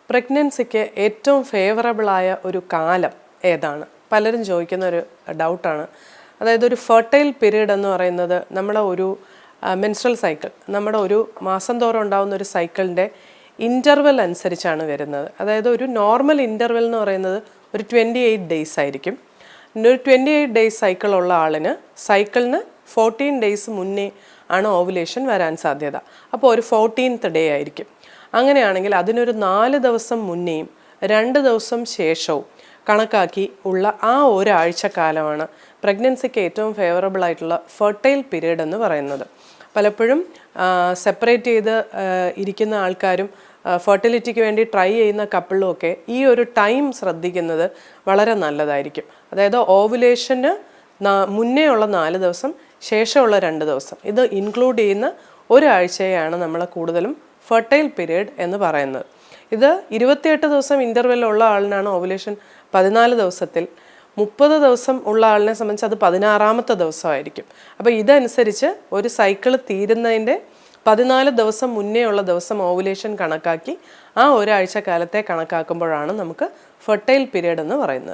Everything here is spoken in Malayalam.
പ്രഗ്നൻസിക്ക് ഏറ്റവും ഫേവറബിളായ ഒരു കാലം ഏതാണ്? പലരും ചോദിക്കുന്ന ഒരു ഡൗട്ടാണ്. അതായത് ഒരു ഫെർട്ടൈൽ പീരീഡ് എന്ന് പറയുന്നത് നമ്മുടെ ഒരു മെൻസ്ട്രൽ സൈക്കിൾ, നമ്മുടെ ഒരു മാസം തോറും ഉണ്ടാകുന്ന ഒരു സൈക്കിളിൻ്റെ ഇൻ്റർവെൽ അനുസരിച്ചാണ് വരുന്നത്. അതായത് ഒരു നോർമൽ ഇൻ്റർവെൽ എന്ന് പറയുന്നത് ഒരു 28 ഡേയ്സ് ആയിരിക്കും. ഒരു 28 ഡേയ്സ് സൈക്കിളുള്ള ആളിന് സൈക്കിളിന് 14 ഡേയ്സ് മുന്നേ ആണ് ഓവുലേഷൻ വരാൻ സാധ്യത. അപ്പോൾ ഒരു 14th ഡേ ആയിരിക്കും. അങ്ങനെയാണെങ്കിൽ അതിനൊരു 4 ദിവസം മുന്നേയും 2 ദിവസം ശേഷവും കണക്കാക്കി ഉള്ള ആ ഒരാഴ്ചക്കാലമാണ് പ്രഗ്നൻസിക്ക് ഏറ്റവും ഫേവറബിൾ ആയിട്ടുള്ള ഫെർട്ടൈൽ പീരീഡ് എന്ന് പറയുന്നത്. പലപ്പോഴും സെപ്പറേറ്റ് ചെയ്ത് ഇരിക്കുന്ന ആൾക്കാരും ഫെർട്ടിലിറ്റിക്ക് വേണ്ടി ട്രൈ ചെയ്യുന്ന കപ്പിളും ഒക്കെ ഈ ഒരു ടൈം ശ്രദ്ധിക്കുന്നത് വളരെ നല്ലതായിരിക്കും. അതായത് ഓവുലേഷന് മുന്നേ ഉള്ള 4 ദിവസം, ശേഷമുള്ള 2 ദിവസം, ഇത് ഇൻക്ലൂഡ് ചെയ്യുന്ന ഒരാഴ്ചയാണ് നമ്മൾ കൂടുതലും ഫെർട്ടൈൽ പീരീഡ് എന്ന് പറയുന്നത്. ഇത് 28 ദിവസം ഇൻ്റർവെല്ലുള്ള ആളിനാണ് ഓവുലേഷൻ 14 ദിവസത്തിൽ, 30 ദിവസം ഉള്ള ആളിനെ സംബന്ധിച്ച് അത് 16ാമത്തെ ദിവസമായിരിക്കും. അപ്പോൾ ഇതനുസരിച്ച് ഒരു സൈക്കിൾ തീരുന്നതിൻ്റെ 14 ദിവസം മുന്നേ ഉള്ള ദിവസം ഓവുലേഷൻ കണക്കാക്കി ആ ഒരാഴ്ച കാലത്തെ കണക്കാക്കുമ്പോഴാണ് നമുക്ക് ഫെർട്ടൈൽ പീരീഡ് എന്ന് പറയുന്നത്.